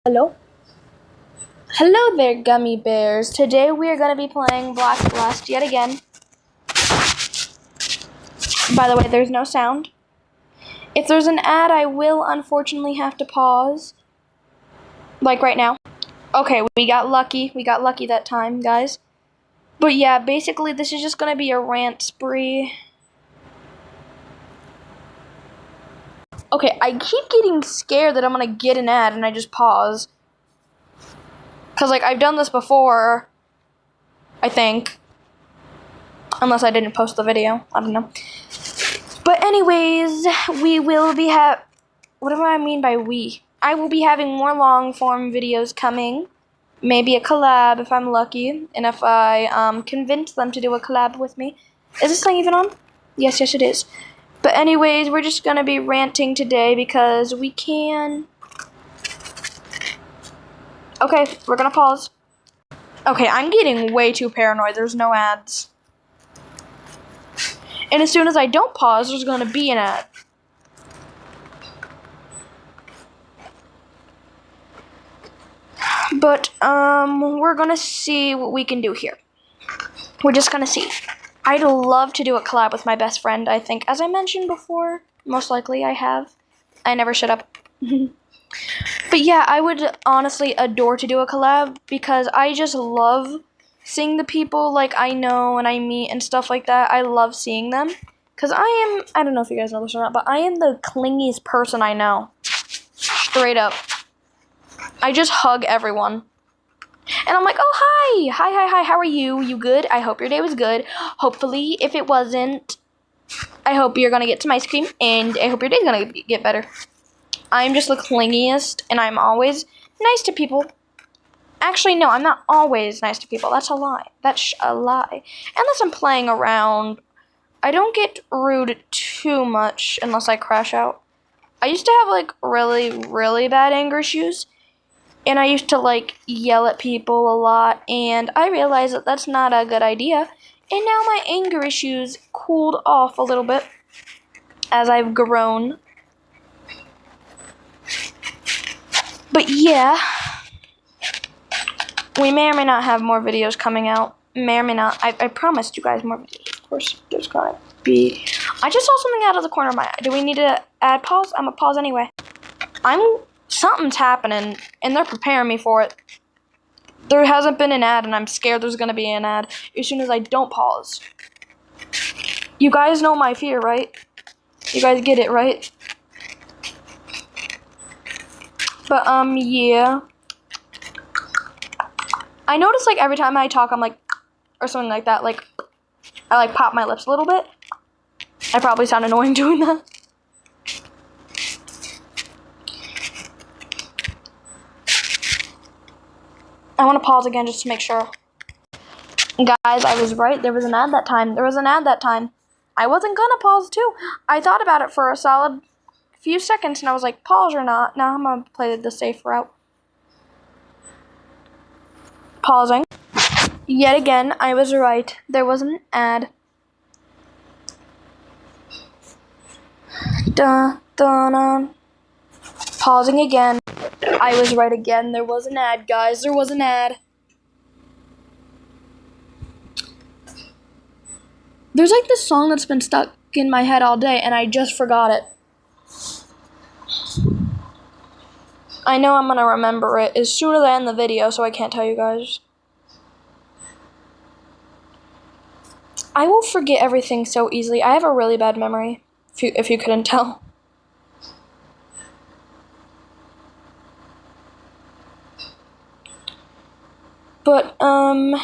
Hello? Hello there, gummy bears. Today we are going to be playing blasttt yet again. By the way, there's no sound. If there's an ad, I will unfortunately have to pause. Like right now. Okay, we got lucky. We got lucky that time, guys. But yeah, basically this is just going to be a rant spree. Okay, I keep getting scared that I'm going to get an ad and I just pause. Because, like, I've done this before, I think. Unless I didn't post the video. I don't know. But anyways, we will be what do I mean by we? I will be having more long-form videos coming. Maybe a collab if I'm lucky. And if I convince them to do a collab with me. Is this thing even on? Yes, it is. But anyways, we're just going to be ranting today because we can. Okay, we're going to pause. Okay, I'm getting way too paranoid. There's no ads. And as soon as I don't pause, there's going to be an ad. But, we're going to see what we can do here. We're just going to see. I'd love to do a collab with my best friend, I think. As I mentioned before, most likely I have. I never shut up. But yeah, I would honestly adore to do a collab because I just love seeing the people like I know and I meet and stuff like that. I love seeing them because I don't know if you guys know this or not, but I am the clingiest person I know. Straight up. I just hug everyone. And I'm like, oh, hi, how are you? You good? I hope your day was good. Hopefully, if it wasn't, I hope you're going to get some ice cream and I hope your day's going to get better. I'm just the clingiest, and I'm always nice to people. Actually, no, I'm not always nice to people. That's a lie. That's a lie. Unless I'm playing around. I don't get rude too much unless I crash out. I used to have, like, really, really bad anger issues. And I used to, like, yell at people a lot. And I realized that that's not a good idea. And now my anger issues cooled off a little bit as I've grown. But yeah, we may or may not have more videos coming out. May or may not. I promised you guys more videos. Of course, there's gonna be. I just saw something out of the corner of my eye. Do we need to add pause? I'm gonna pause anyway. Something's happening, and they're preparing me for it. There hasn't been an ad, and I'm scared there's gonna be an ad as soon as I don't pause. You guys know my fear, right? You guys get it, right? But, yeah. I notice, like, every time I talk, I'm like, or something like that, like, I, like, pop my lips a little bit. I probably sound annoying doing that. I want to pause again just to make sure. Guys, I was right. There was an ad that time. I wasn't gonna pause, too. I thought about it for a solid few seconds, and I was like, pause or not. Now I'm gonna play the safe route. Pausing. Yet again, I was right. There was an ad. Dun, dun, dun. Pausing again. I was right again. There was an ad, guys. There was an ad. There's like this song that's been stuck in my head all day, and I just forgot it. I know I'm gonna remember it as soon as I end the video, so I can't tell you guys. I will forget everything so easily. I have a really bad memory, if you couldn't tell. But, I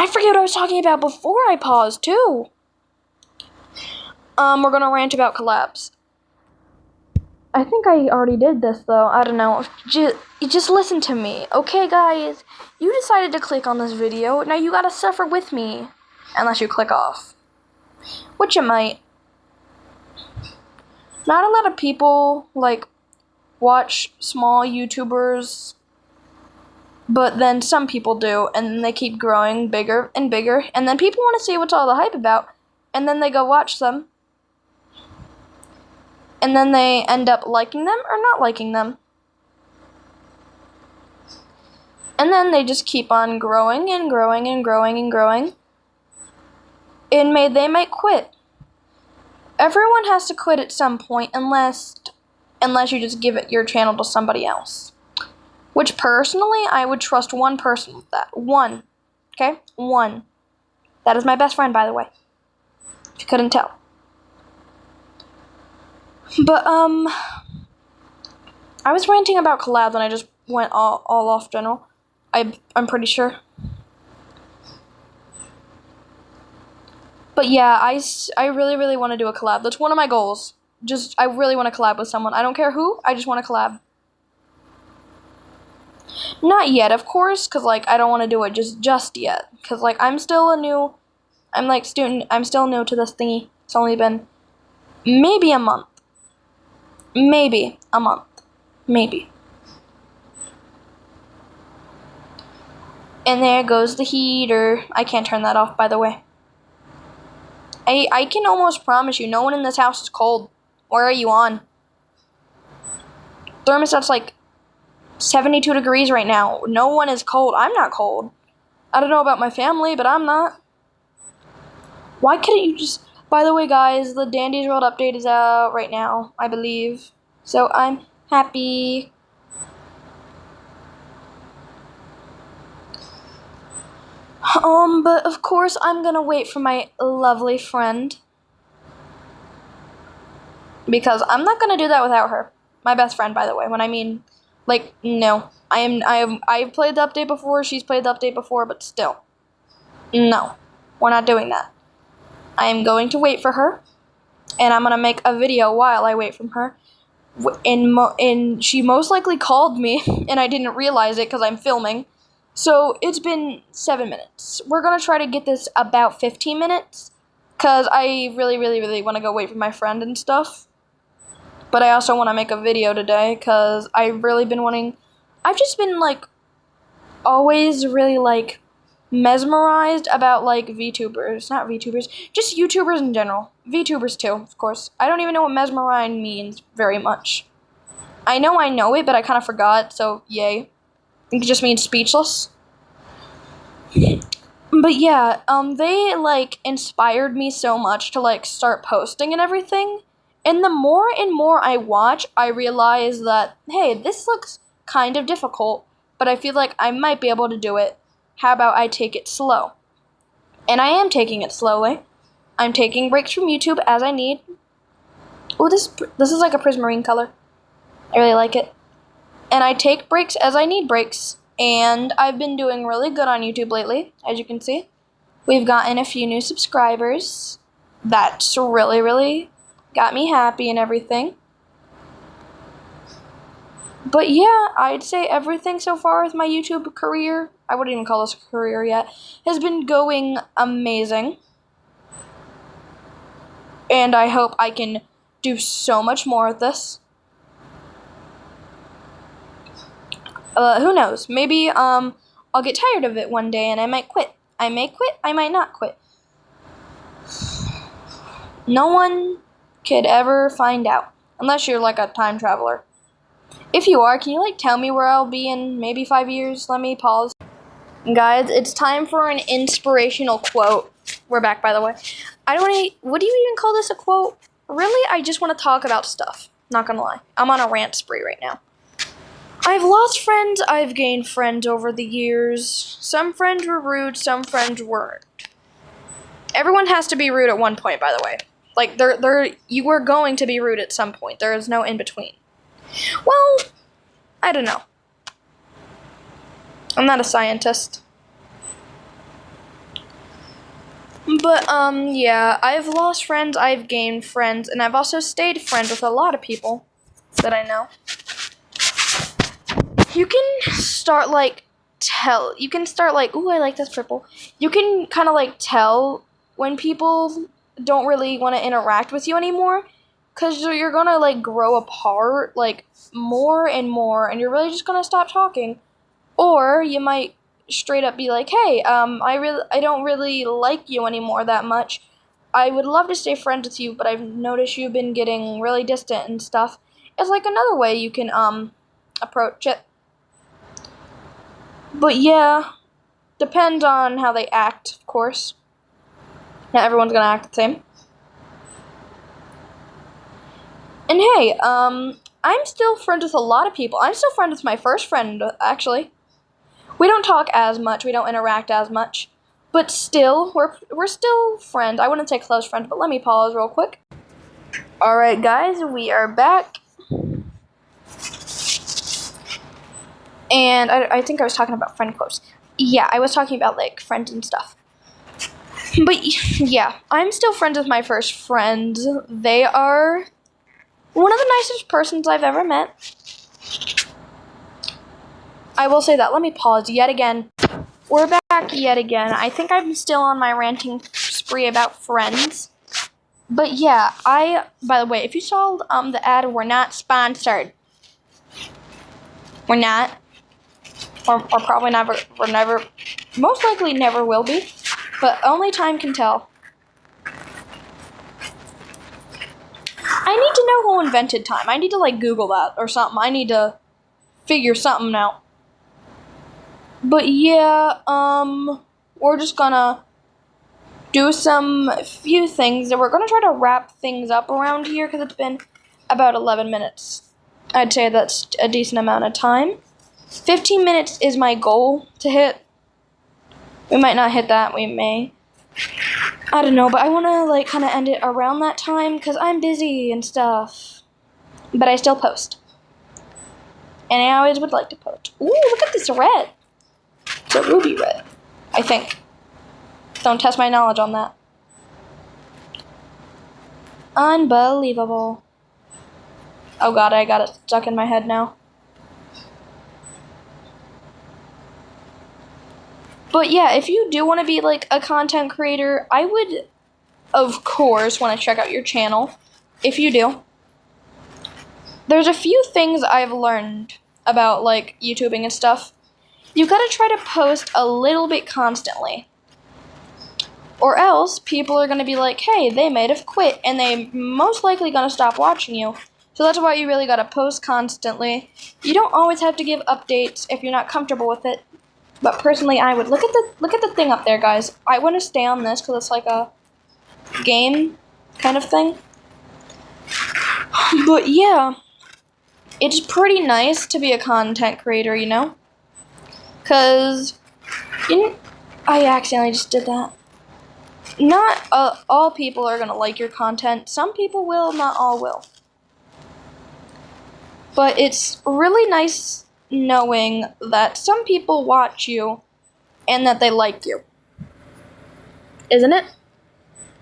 forget what I was talking about before I paused, too. We're gonna rant about collabs. I think I already did this, though. I don't know. Just listen to me. Okay, guys? You decided to click on this video. Now you gotta suffer with me. Unless you click off. Which you might. Not a lot of people, like, watch small YouTubers. But then some people do. And then they keep growing bigger and bigger. And then people want to see what's all the hype about. And then they go watch them. And then they end up liking them or not liking them. And then they just keep on growing and growing and growing and growing. And they might quit. Everyone has to quit at some point unless you just give your channel to somebody else. Which personally, I would trust one person with that. One. Okay? One. That is my best friend, by the way. If you couldn't tell. But, I was ranting about collabs and I just went all off general. I'm pretty sure. But yeah, I really, really want to do a collab. That's one of my goals. I really want to collab with someone. I don't care who, I just want to collab. Not yet, of course, because, like, I don't want to do it just yet. Because, like, I'm still new to this thingy. It's only been maybe a month. Maybe a month. Maybe. And there goes the heater. I can't turn that off, by the way. I can almost promise you, no one in this house is cold. Where are you on? Thermostat's like 72 degrees right now. No one is cold. I'm not cold. I don't know about my family, but I'm not. Why couldn't you just... By the way, guys, the Dandy's World update is out right now, I believe. So I'm happy. But of course, I'm gonna wait for my lovely friend. Because I'm not gonna do that without her. My best friend, by the way. When I mean, like, no. I've played the update before, she's played the update before, but still. No. We're not doing that. I am going to wait for her. And I'm gonna make a video while I wait for her. And she most likely called me, and I didn't realize it because I'm filming. So, it's been 7 minutes. We're gonna try to get this about 15 minutes, because I really, really, really want to go wait for my friend and stuff. But I also want to make a video today, because I've really been wanting... I've just been, like, always really, like, mesmerized about, like, VTubers. Not VTubers, just YouTubers in general. VTubers, too, of course. I don't even know what mesmerized means very much. I know it, but I kind of forgot, so yay. It just means speechless. But yeah, they, like, inspired me so much to, like, start posting and everything. And the more and more I watch, I realize that, hey, this looks kind of difficult, but I feel like I might be able to do it. How about I take it slow? And I am taking it slowly. I'm taking breaks from YouTube as I need. Oh, this is like a prismarine color. I really like it. And I take breaks as I need breaks. And I've been doing really good on YouTube lately, as you can see. We've gotten a few new subscribers. That's really, really got me happy and everything. But yeah, I'd say everything so far with my YouTube career, I wouldn't even call this a career yet, has been going amazing. And I hope I can do so much more with this. Who knows? Maybe, I'll get tired of it one day and I might quit. I may quit, I might not quit. No one could ever find out. Unless you're, like, a time traveler. If you are, can you, like, tell me where I'll be in maybe 5 years? Let me pause. Guys, it's time for an inspirational quote. We're back, by the way. Would you even call this a quote? Really, I just want to talk about stuff. Not gonna lie. I'm on a rant spree right now. I've lost friends, I've gained friends over the years. Some friends were rude, some friends weren't. Everyone has to be rude at one point, by the way. Like, you are going to be rude at some point. There is no in-between. Well, I don't know. I'm not a scientist. But, yeah, I've lost friends, I've gained friends, and I've also stayed friends with a lot of people that I know. You can start, like, ooh, I like this purple. You can kind of, like, tell when people don't really want to interact with you anymore, because you're gonna, like, grow apart, like, more and more, and you're really just gonna stop talking. Or you might straight up be like, hey, I don't really like you anymore that much. I would love to stay friends with you, but I've noticed you've been getting really distant and stuff. It's like another way you can, approach it. But yeah, depends on how they act, of course. Not everyone's gonna act the same. And hey, I'm still friends with a lot of people. I'm still friends with my first friend, actually. We don't talk as much, we don't interact as much. But still, we're still friends. I wouldn't say close friends, but let me pause real quick. Alright guys, we are back. And I think I was talking about friend quotes. Yeah, I was talking about like friends and stuff. But yeah, I'm still friends with my first friends. They are one of the nicest persons I've ever met. I will say that. Let me pause yet again. We're back yet again. I think I'm still on my ranting spree about friends. But yeah, by the way, if you saw the ad, we're not sponsored. We're not. Or probably never, or never, most likely never will be. But only time can tell. I need to know who invented time. I need to like Google that or something. I need to figure something out. But yeah, we're just gonna do some few things, and we're gonna try to wrap things up around here because it's been about 11 minutes. I'd say that's a decent amount of time. 15 minutes is my goal to hit. We might not hit that, we may. I don't know, but I want to like kind of end it around that time because I'm busy and stuff. But I still post. And I always would like to post. Ooh, look at this red. It's a ruby red, I think. Don't test my knowledge on that. Unbelievable. Oh god, I got it stuck in my head now. But yeah, if you do want to be like a content creator, I would, of course, want to check out your channel. If you do. There's a few things I've learned about like YouTubing and stuff. You gotta try to post a little bit constantly. Or else people are gonna be like, hey, they might have quit, and they most likely gonna stop watching you. So that's why you really gotta post constantly. You don't always have to give updates if you're not comfortable with it. But personally, I would. Look at the thing up there, guys. I want to stay on this because it's like a game kind of thing. But yeah, it's pretty nice to be a content creator, you know? Because I accidentally just did that. Not all people are going to like your content. Some people will, not all will. But it's really nice knowing that some people watch you and that they like you. Isn't it?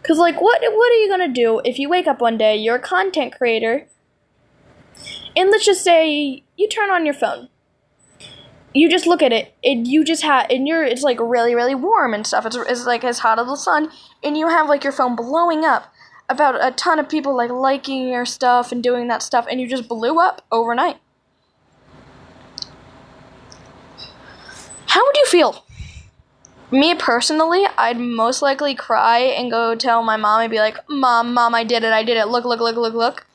Because, like, what are you going to do if you wake up one day, you're a content creator, and let's just say you turn on your phone. You just look at it, and you just have, and it's like really, really warm and stuff. It's like as hot as the sun, and you have like your phone blowing up about a ton of people like liking your stuff and doing that stuff, and you just blew up overnight. How would you feel? Me personally, I'd most likely cry and go tell my mom and be like, Mom, I did it, look.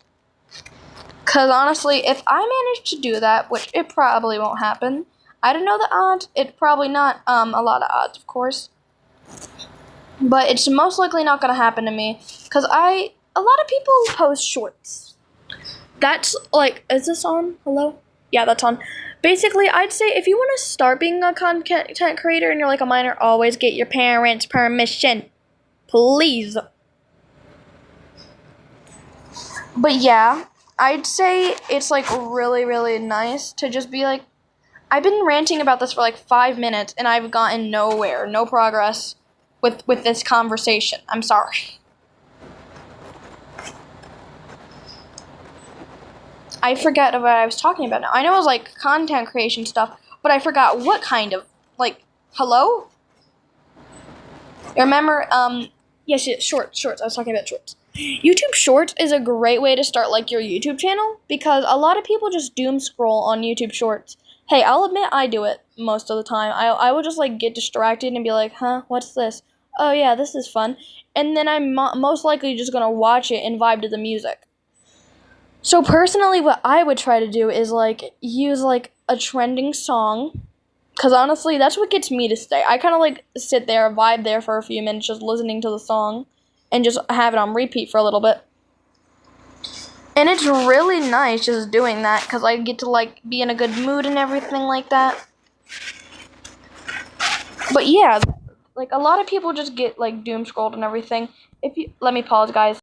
Because honestly, if I manage to do that, which it probably won't happen, I don't know the odds, it's probably not a lot of odds, of course. But it's most likely not going to happen to me, because a lot of people post shorts. That's like, is this on? Hello? Yeah, that's on. Basically, I'd say if you want to start being a content creator and you're like a minor, always get your parents' permission. Please. But yeah, I'd say it's like really, really nice to just be like, I've been ranting about this for like 5 minutes and I've gotten nowhere, no progress with this conversation. I'm sorry. I forget what I was talking about now. I know it was like content creation stuff, but I forgot what kind of, like, hello? Remember, yes, shorts. I was talking about shorts. YouTube Shorts is a great way to start like your YouTube channel because a lot of people just doom scroll on YouTube Shorts. Hey, I'll admit I do it most of the time. I will just like get distracted and be like, huh, what's this? Oh yeah, this is fun. And then I'm most likely just gonna watch it and vibe to the music. So personally, what I would try to do is like use like a trending song Because honestly, that's what gets me to stay. I kind of like sit there, vibe there for a few minutes, just listening to the song, and just have it on repeat for a little bit. And it's really nice just doing that, because I get to like be in a good mood and everything like that. But yeah, like a lot of people just get like doom scrolled and everything. Let me pause, guys.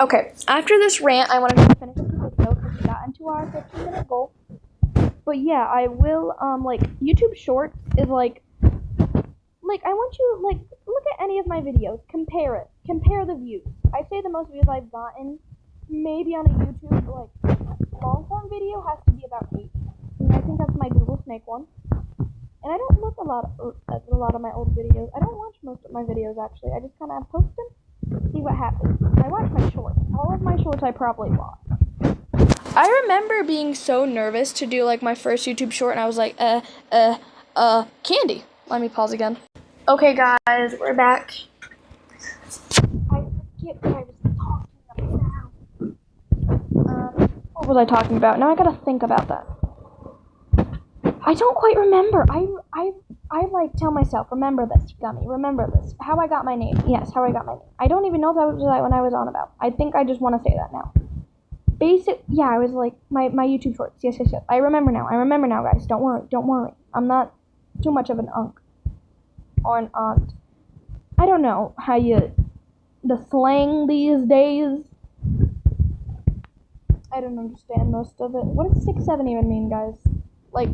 Okay, after this rant, I wanted to finish the video because we got into our 15-minute goal. But yeah, I will, like, YouTube Shorts is, like, I want you, like, look at any of my videos, compare it, compare the views. I'd say the most views I've gotten, maybe on a YouTube, like, long-form video has to be about 8. And I think that's my Google Snake one. And I don't look at a lot of my old videos. I don't watch most of my videos, actually. I just kind of post them, see what happens. I watch my shorts. All of my shorts I probably watch. I remember being so nervous to do, like, my first YouTube short, and I was like, candy. Let me pause again. Okay, guys, we're back. I forget what I was talking about now. What was I talking about? Now I gotta think about that. I don't quite remember. I like tell myself, remember this, Gummy, remember this. How I got my name. Yes, how I got my name. I don't even know if that was what I was on about. I think I just want to say that now. Yeah, I was like, my YouTube shorts. Yes. I remember now, guys. Don't worry. I'm not too much of an unk. Or an aunt. I don't know how the slang these days. I don't understand most of it. What does 6'7" even mean, guys? Like,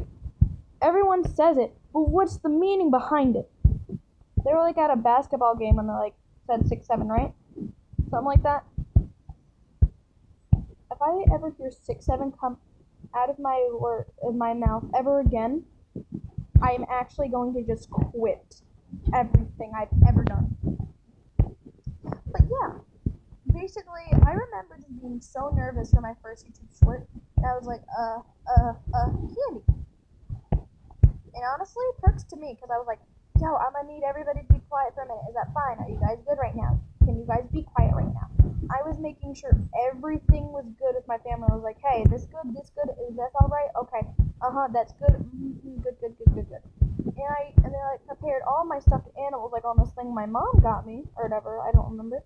everyone says it, but what's the meaning behind it? They were like at a basketball game and they like said 6'7", right? Something like that. If I ever hear 6'7" come out of my mouth ever again, I am actually going to just quit everything I've ever done. But yeah, basically, I remember just being so nervous for my first YouTube short, and I was like, candy. And honestly, it hurts to me, because I was like, yo, I'm gonna need everybody to be quiet for a minute. Is that fine? Are you guys good right now? Can you guys be quiet right now? I was making sure everything was good with my family. I was like, hey, this good, is that all right? Okay, that's good, good. And they like prepared all my stuffed animals, like on this thing my mom got me, or whatever, I don't remember.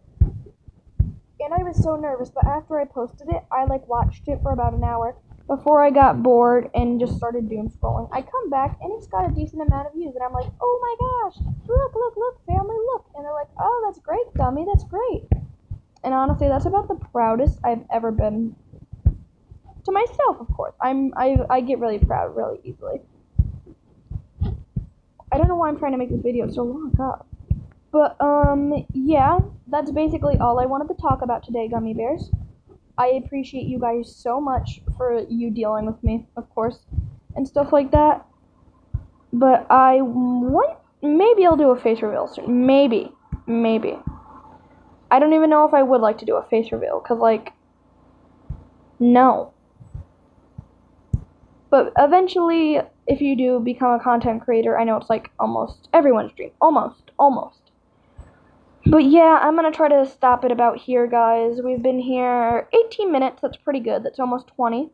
And I was so nervous, but after I posted it, I like watched it for about an hour before I got bored and just started doom scrolling. I come back and it's got a decent amount of views, and I'm like, oh my gosh, look, family, look. And they're like, oh, that's great, Gummy, that's great. And honestly, that's about the proudest I've ever been. To myself, of course. I get really proud really easily. I don't know why I'm trying to make this video so long, God. But, yeah, that's basically all I wanted to talk about today, Gummy Bears. I appreciate you guys so much for you dealing with me, of course, and stuff like that. But maybe I'll do a face reveal soon. Maybe. I don't even know if I would like to do a face reveal, because, like, no. But eventually, if you do become a content creator, I know it's like almost everyone's dream. Almost. But yeah, I'm going to try to stop it about here, guys. We've been here 18 minutes. That's pretty good. That's almost 20.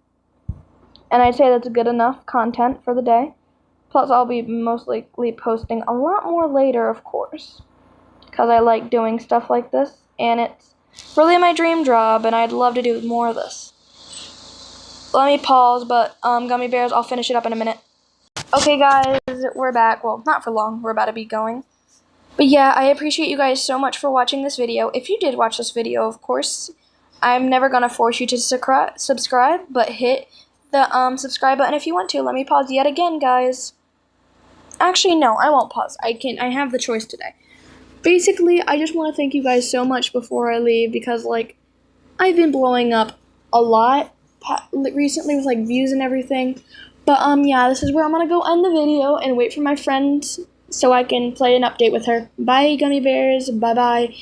And I'd say that's good enough content for the day. Plus, I'll be most likely posting a lot more later, of course. Because I like doing stuff like this. And it's really my dream job, and I'd love to do more of this. Let me pause, but Gummy Bears, I'll finish it up in a minute. Okay, guys, we're back. Well, not for long. We're about to be going. But yeah, I appreciate you guys so much for watching this video. If you did watch this video, of course, I'm never going to force you to subscribe, but hit the subscribe button if you want to. Let me pause yet again, guys. Actually, no, I won't pause. I have the choice today. Basically, I just want to thank you guys so much before I leave, because, like, I've been blowing up a lot recently with, like, views and everything. But, yeah, this is where I'm going to go end the video and wait for my friend so I can play an update with her. Bye, Gummy Bears. Bye-bye.